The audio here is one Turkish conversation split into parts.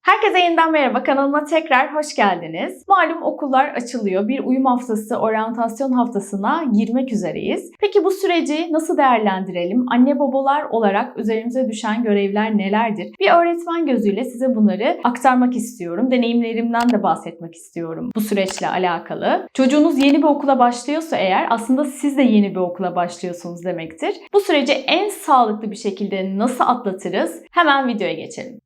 Herkese yeniden merhaba, kanalıma tekrar hoş geldiniz. Malum okullar açılıyor. Bir uyum haftası, oryantasyon haftasına girmek üzereyiz. Peki bu süreci nasıl değerlendirelim? Anne babalar olarak üzerimize düşen görevler nelerdir? Bir öğretmen gözüyle size bunları aktarmak istiyorum. Deneyimlerimden de bahsetmek istiyorum bu süreçle alakalı. Çocuğunuz yeni bir okula başlıyorsa eğer aslında siz de yeni bir okula başlıyorsunuz demektir. Bu süreci en sağlıklı bir şekilde nasıl atlatırız? Hemen videoya geçelim.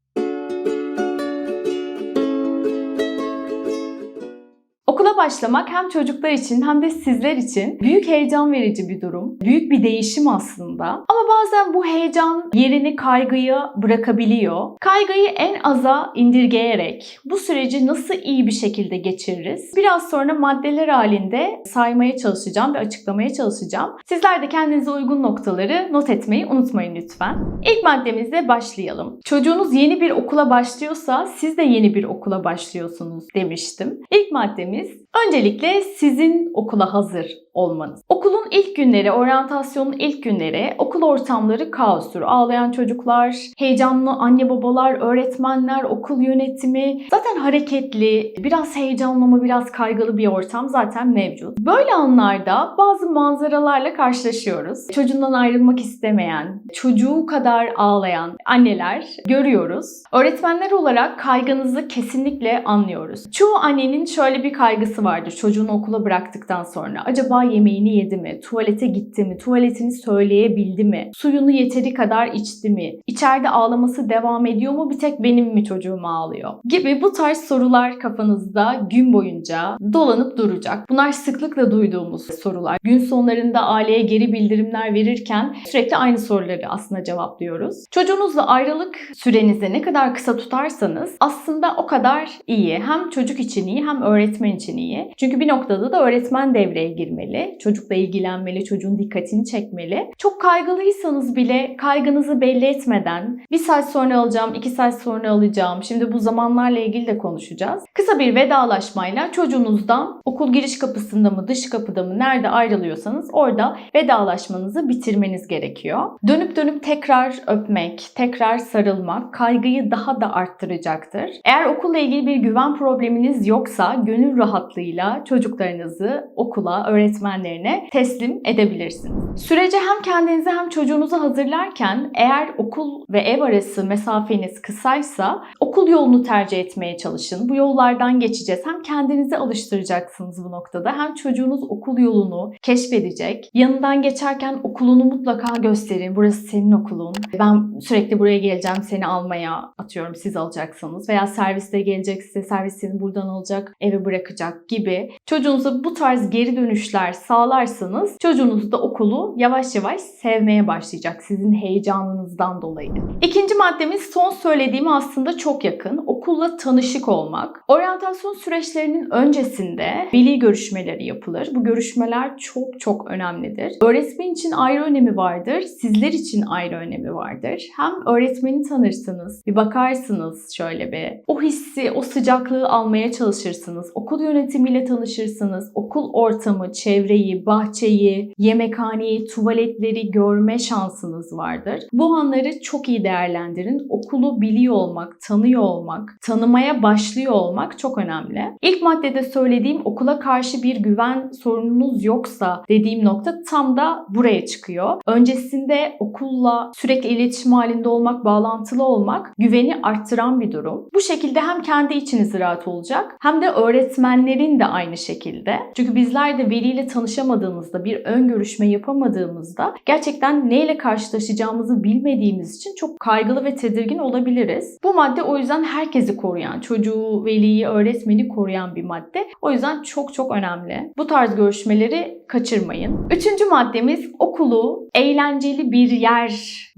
Okula başlamak hem çocuklar için hem de sizler için büyük heyecan verici bir durum. Büyük bir değişim aslında. Ama bazen bu heyecan yerini kaygıya bırakabiliyor. Kaygıyı en aza indirgeyerek bu süreci nasıl iyi bir şekilde geçiririz? Biraz sonra maddeler halinde saymaya çalışacağım ve açıklamaya çalışacağım. Sizler de kendinize uygun noktaları not etmeyi unutmayın lütfen. İlk maddemizle başlayalım. Çocuğunuz yeni bir okula başlıyorsa siz de yeni bir okula başlıyorsunuz demiştim. İlk maddemiz öncelikle sizin okula hazır olmanız. Okulun ilk günleri, oryantasyonun ilk günleri, okul ortamları kaostur. Ağlayan çocuklar, heyecanlı anne babalar, öğretmenler, okul yönetimi zaten hareketli, biraz heyecanlı ama biraz kaygılı bir ortam zaten mevcut. Böyle anlarda bazı manzaralarla karşılaşıyoruz. Çocuğundan ayrılmak istemeyen, çocuğu kadar ağlayan anneler görüyoruz. Öğretmenler olarak kaygınızı kesinlikle anlıyoruz. Çoğu annenin şöyle bir kaygısı vardır çocuğunu okula bıraktıktan sonra. Acaba yemeğini yedi mi? Tuvalete gitti mi? Tuvaletini söyleyebildi mi? Suyunu yeteri kadar içti mi? İçeride ağlaması devam ediyor mu? Bir tek benim mi çocuğum ağlıyor? Gibi bu tarz sorular kafanızda gün boyunca dolanıp duracak. Bunlar sıklıkla duyduğumuz sorular. Gün sonlarında aileye geri bildirimler verirken sürekli aynı soruları aslında cevaplıyoruz. Çocuğunuzla ayrılık sürenizi ne kadar kısa tutarsanız aslında o kadar iyi. Hem çocuk için iyi hem öğretmen için iyi. Çünkü bir noktada da öğretmen devreye girmeli. Çocukla ilgilenmeli, çocuğun dikkatini çekmeli. Çok kaygılıysanız bile kaygınızı belli etmeden 1 saat sonra alacağım, 2 saat sonra alacağım. Şimdi bu zamanlarla ilgili de konuşacağız. Kısa bir vedalaşmayla çocuğunuzdan okul giriş kapısında mı, dış kapıda mı, nerede ayrılıyorsanız orada vedalaşmanızı bitirmeniz gerekiyor. Dönüp dönüp tekrar öpmek, tekrar sarılmak kaygıyı daha da arttıracaktır. Eğer okulla ilgili bir güven probleminiz yoksa gönül rahatlığıyla çocuklarınızı okula, öğretmenlerine teslim edebilirsiniz. Sürece hem kendinizi hem çocuğunuzu hazırlarken eğer okul ve ev arası mesafeniz kısaysa okul yolunu tercih etmeye çalışın. Bu yollardan geçeceğiz. Hem kendinizi alıştıracaksınız bu noktada hem çocuğunuz okul yolunu keşfedecek. Yanından geçerken okulunu mutlaka gösterin. Burası senin okulun. Ben sürekli buraya geleceğim seni almaya, atıyorum siz alacaksınız. Veya serviste gelecekse servis seni buradan alacak, eve bırakacak gibi. Çocuğunuza bu tarz geri dönüşler sağlarsanız çocuğunuz da okulu yavaş yavaş sevmeye başlayacak sizin heyecanınızdan dolayı. İkinci maddemiz son söylediğime aslında çok yakın. Okulla tanışık olmak. Oryantasyon süreçlerinin öncesinde veli görüşmeleri yapılır. Bu görüşmeler çok önemlidir. Öğretmen için ayrı önemi vardır. Sizler için ayrı önemi vardır. Hem öğretmeni tanırsınız, bir bakarsınız şöyle bir. O hissi, o sıcaklığı almaya çalışırsınız. Okul yönetimiyle tanışırsınız. Okul ortamı, çevreyi, bahçeyi, yemekhaneyi, tuvaletleri görme şansınız vardır. Bu anları çok iyi değerlendirin. Okulu biliyor olmak, tanıyor olmak, tanımaya başlıyor olmak çok önemli. İlk maddede söylediğim okula karşı bir güven sorununuz yoksa dediğim nokta tam da buraya çıkıyor. Öncesinde okulla sürekli iletişim halinde olmak, bağlantılı olmak güveni arttıran bir durum. Bu şekilde hem kendi içiniz rahat olacak hem de öğretmenlerin de aynı şekilde. Çünkü bizler de veliyle tanışamadığımızda, bir ön görüşme yapamadığımızda gerçekten neyle karşılaşacağımızı bilmediğimiz için çok kaygılı ve tedirgin olabiliriz. Bu madde o yüzden herkesi koruyan, çocuğu, veliyi, öğretmeni koruyan bir madde. O yüzden çok önemli. Bu tarz görüşmeleri kaçırmayın. Üçüncü maddemiz okulu eğlenceli bir yer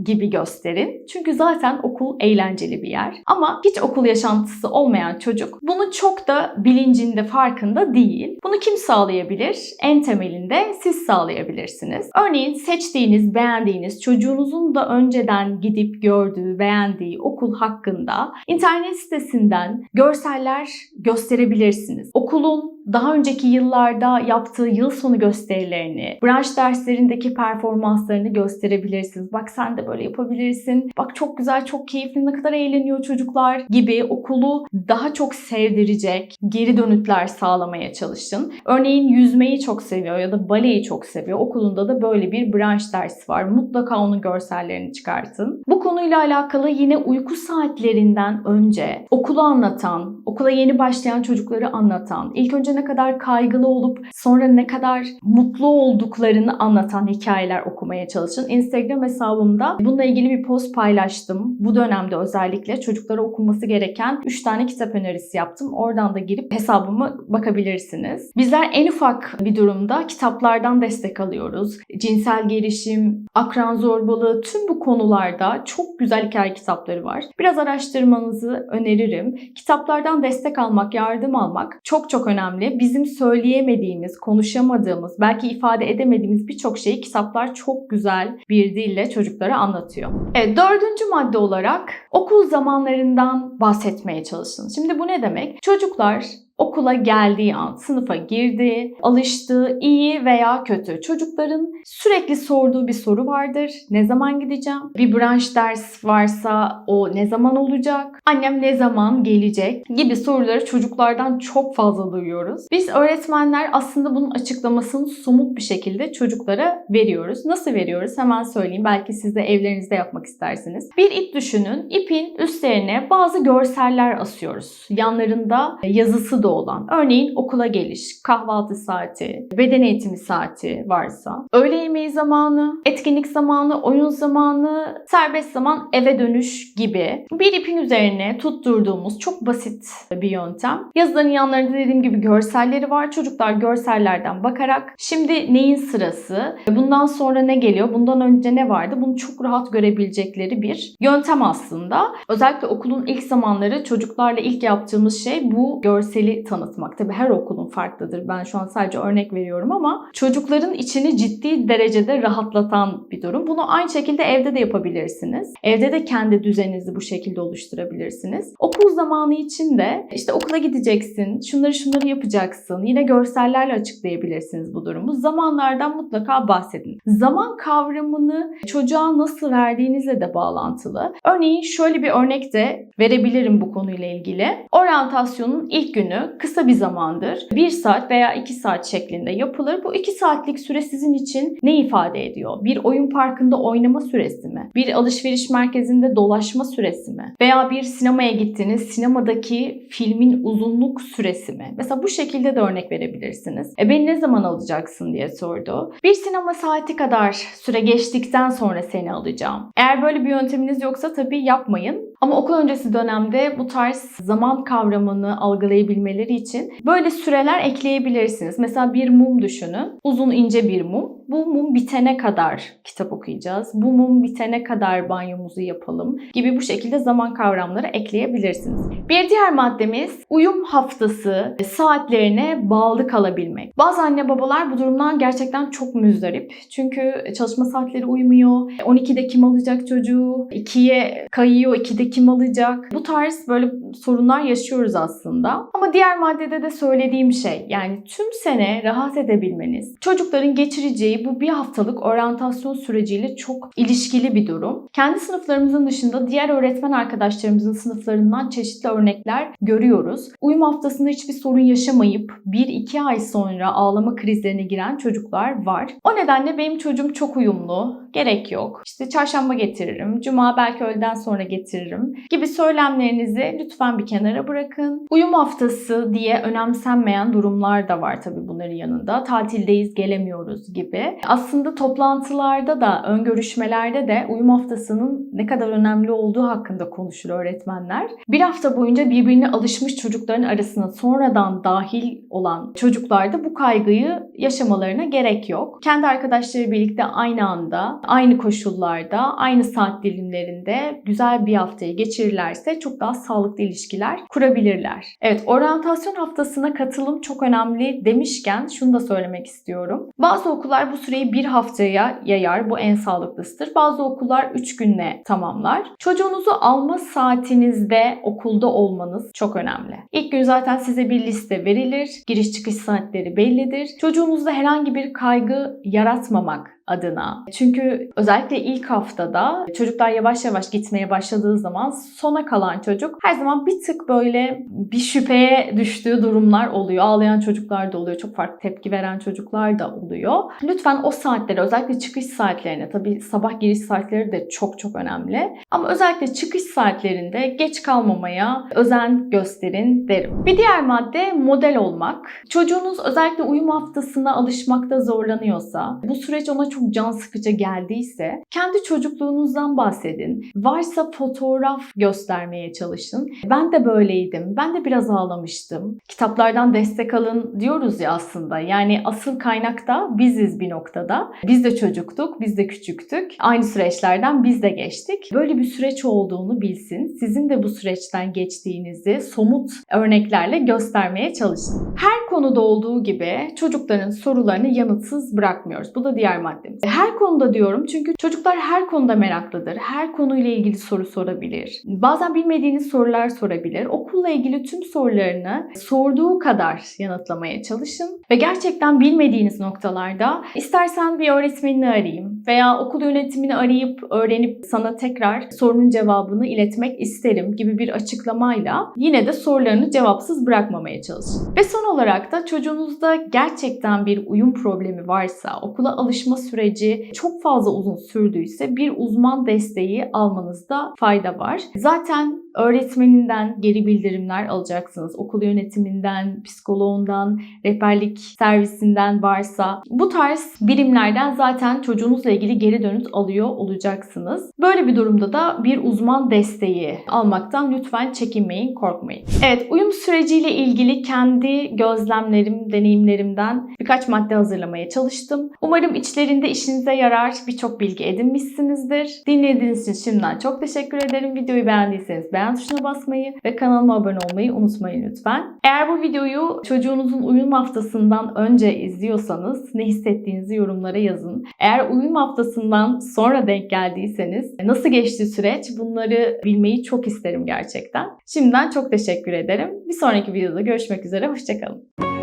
gibi gösterin. Çünkü zaten okul eğlenceli bir yer. Ama hiç okul yaşantısı olmayan çocuk bunu çok da bilincinde, farkında değil. Bunu kim sağlayabilir? En temelinde siz sağlayabilirsiniz. Örneğin seçtiğiniz, beğendiğiniz, çocuğunuzun da önceden gidip gördüğü, beğendiği okul hakkında internet sitesinden görseller gösterebilirsiniz. Okulun daha önceki yıllarda yaptığı yıl sonu gösterilerini, branş derslerindeki performanslarını gösterebilirsiniz. Bak sen de böyle yapabilirsin. Bak çok güzel, çok keyifli, ne kadar eğleniyor çocuklar gibi okulu daha çok sevdirecek geri dönütler sağlamaya çalışın. Örneğin yüzmeyi çok seviyor ya da baleyi çok seviyor. Okulunda da böyle bir branş dersi var. Mutlaka onun görsellerini çıkartın. Bu konuyla alakalı yine uyku saatlerinden önce okulu anlatan, okula yeni başlayan çocukları anlatan, ilk önce ne kadar kaygılı olup sonra ne kadar mutlu olduklarını anlatan hikayeler okumaya çalışın. Instagram hesabımda bununla ilgili bir post paylaştım. Bu dönemde özellikle çocuklara okunması gereken 3 tane kitap önerisi yaptım. Oradan da girip hesabıma bakabilirsiniz. Bizler en ufak bir durumda kitaplardan destek alıyoruz. Cinsel gelişim, akran zorbalığı, tüm bu konularda çok güzel hikaye kitapları var. Biraz araştırmanızı öneririm. Kitaplardan destek almak, yardım almak çok çok önemli. Bizim söyleyemediğimiz, konuşamadığımız, belki ifade edemediğimiz birçok şeyi kitaplar çok güzel bir dille çocuklara anlatıyor. Evet, 4. madde olarak okul zamanlarından bahsetmeye çalışın. Şimdi bu ne demek? Çocuklar okula geldiği an, sınıfa girdi, alıştı, iyi veya kötü. Çocukların sürekli sorduğu bir soru vardır. Ne zaman gideceğim? Bir branş ders varsa o ne zaman olacak? Annem ne zaman gelecek? Gibi soruları çocuklardan çok fazla duyuyoruz. Biz öğretmenler aslında bunun açıklamasını somut bir şekilde çocuklara veriyoruz. Nasıl veriyoruz? Hemen söyleyeyim. Belki siz de evlerinizde yapmak istersiniz. Bir ip düşünün. İpin üstlerine bazı görseller asıyoruz. Yanlarında yazısı da olan. Örneğin okula geliş, kahvaltı saati, beden eğitimi saati varsa, öğle yemeği zamanı, etkinlik zamanı, oyun zamanı, serbest zaman, eve dönüş gibi bir ipin üzerine tutturduğumuz çok basit bir yöntem. Yazıların yanlarında dediğim gibi görselleri var. Çocuklar görsellerden bakarak şimdi neyin sırası, bundan sonra ne geliyor, bundan önce ne vardı, bunu çok rahat görebilecekleri bir yöntem aslında. Özellikle okulun ilk zamanları çocuklarla ilk yaptığımız şey bu görseli tanıtmak. Tabii her okulun farklıdır. Ben şu an sadece örnek veriyorum ama çocukların içini ciddi derecede rahatlatan bir durum. Bunu aynı şekilde evde de yapabilirsiniz. Evde de kendi düzeninizi bu şekilde oluşturabilirsiniz. Okul zamanı için de işte okula gideceksin, şunları yapacaksın. Yine görsellerle açıklayabilirsiniz bu durumu. Zamanlardan mutlaka bahsedin. Zaman kavramını çocuğa nasıl verdiğinizle de bağlantılı. Örneğin şöyle bir örnek de verebilirim bu konuyla ilgili. Oryantasyonun ilk günü kısa bir zamandır. 1 saat veya 2 saat şeklinde yapılır. Bu 2 saatlik süre sizin için ne ifade ediyor? Bir oyun parkında oynama süresi mi? Bir alışveriş merkezinde dolaşma süresi mi? Veya bir sinemaya gittiniz, sinemadaki filmin uzunluk süresi mi? Mesela bu şekilde de örnek verebilirsiniz. Beni ne zaman alacaksın diye sordu. Bir sinema saati kadar süre geçtikten sonra seni alacağım. Eğer böyle bir yönteminiz yoksa tabii yapmayın. Ama okul öncesi dönemde bu tarz zaman kavramını algılayabilmeleri için böyle süreler ekleyebilirsiniz. Mesela bir mum düşünün. Uzun ince bir mum. Bu mum bitene kadar kitap okuyacağız. Bu mum bitene kadar banyomuzu yapalım gibi bu şekilde zaman kavramları ekleyebilirsiniz. Bir diğer maddemiz uyum haftası saatlerine bağlı kalabilmek. Bazı anne babalar bu durumdan gerçekten çok müzdarip. Çünkü çalışma saatleri uymuyor. 12'de kim alacak çocuğu? 2'ye kayıyor. 2'de kim alacak? Bu tarz böyle sorunlar yaşıyoruz aslında. Ama diğer maddede de söylediğim şey, yani tüm sene rahat edebilmeniz, çocukların geçireceği bu bir haftalık oryantasyon süreciyle çok ilişkili bir durum. Kendi sınıflarımızın dışında diğer öğretmen arkadaşlarımızın sınıflarından çeşitli örnekler görüyoruz. Uyum haftasında hiçbir sorun yaşamayıp 1-2 ay sonra ağlama krizlerine giren çocuklar var. O nedenle benim çocuğum çok uyumlu, gerek yok, İşte çarşamba getiririm, cuma belki öğleden sonra getiririm gibi söylemlerinizi lütfen bir kenara bırakın. Uyum haftası diye önemsenmeyen durumlar da var tabii bunların yanında. Tatildeyiz, gelemiyoruz gibi. Aslında toplantılarda da, ön görüşmelerde de uyum haftasının ne kadar önemli olduğu hakkında konuşur öğretmenler. Bir hafta boyunca birbirine alışmış çocukların arasına sonradan dahil olan çocuklarda bu kaygıyı yaşamalarına gerek yok. Kendi arkadaşları birlikte aynı anda, aynı koşullarda, aynı saat dilimlerinde güzel bir hafta haftayı geçirirlerse çok daha sağlıklı ilişkiler kurabilirler. Evet, oryantasyon haftasına katılım çok önemli demişken şunu da söylemek istiyorum. Bazı okullar bu süreyi bir haftaya yayar. Bu en sağlıklısıdır. Bazı okullar 3 günle tamamlar. Çocuğunuzu alma saatinizde okulda olmanız çok önemli. İlk gün zaten size bir liste verilir. Giriş çıkış saatleri bellidir. Çocuğunuzda herhangi bir kaygı yaratmamak adına. Çünkü özellikle ilk haftada çocuklar yavaş yavaş gitmeye başladığı zaman sona kalan çocuk her zaman bir tık böyle bir şüpheye düştüğü durumlar oluyor. Ağlayan çocuklar da oluyor. Çok farklı tepki veren çocuklar da oluyor. Lütfen o saatlere, özellikle çıkış saatlerine, tabii sabah giriş saatleri de çok çok önemli. Ama özellikle çıkış saatlerinde geç kalmamaya özen gösterin derim. Bir diğer madde model olmak. Çocuğunuz özellikle uyum haftasına alışmakta zorlanıyorsa, bu süreç ona çok can sıkıcı geldiyse kendi çocukluğunuzdan bahsedin. Varsa fotoğraf göstermeye çalışın. Ben de böyleydim. Ben de biraz ağlamıştım. Kitaplardan destek alın diyoruz ya aslında. Yani asıl kaynakta biziz bir noktada. Biz de çocuktuk, biz de küçüktük. Aynı süreçlerden biz de geçtik. Böyle bir süreç olduğunu bilsin. Sizin de bu süreçten geçtiğinizi somut örneklerle göstermeye çalışın. Her konuda olduğu gibi çocukların sorularını yanıtsız bırakmıyoruz. Bu da diğer maddemiz. Her konuda diyorum çünkü çocuklar her konuda meraklıdır. Her konuyla ilgili soru sorabilir. Bazen bilmediğiniz sorular sorabilir. Okulla ilgili tüm sorularını sorduğu kadar yanıtlamaya çalışın. Ve gerçekten bilmediğiniz noktalarda istersen bir öğretmenini arayayım veya okul yönetimini arayıp öğrenip sana tekrar sorunun cevabını iletmek isterim gibi bir açıklamayla yine de sorularını cevapsız bırakmamaya çalışın. Ve son olarak da çocuğunuzda gerçekten bir uyum problemi varsa, okula alışma süreci çok fazla uzun sürdüyse bir uzman desteği almanızda fayda var. Zaten öğretmeninden geri bildirimler alacaksınız. Okul yönetiminden, psikoloğundan, rehberlik servisinden varsa bu tarz birimlerden zaten çocuğunuzla ilgili geri dönüt alıyor olacaksınız. Böyle bir durumda da bir uzman desteği almaktan lütfen çekinmeyin, korkmayın. Evet, uyum süreciyle ilgili kendi gözlemlerim, deneyimlerimden birkaç madde hazırlamaya çalıştım. Umarım içlerinde işinize yarar, birçok bilgi edinmişsinizdir. Dinlediğiniz için şimdiden çok teşekkür ederim. Videoyu beğendiyseniz beğen tuşuna basmayı ve kanalıma abone olmayı unutmayın lütfen. Eğer bu videoyu çocuğunuzun uyum haftasından önce izliyorsanız ne hissettiğinizi yorumlara yazın. Eğer uyum haftasından sonra denk geldiyseniz nasıl geçti süreç, bunları bilmeyi çok isterim gerçekten. Şimdiden çok teşekkür ederim. Bir sonraki videoda görüşmek üzere. Hoşça kalın.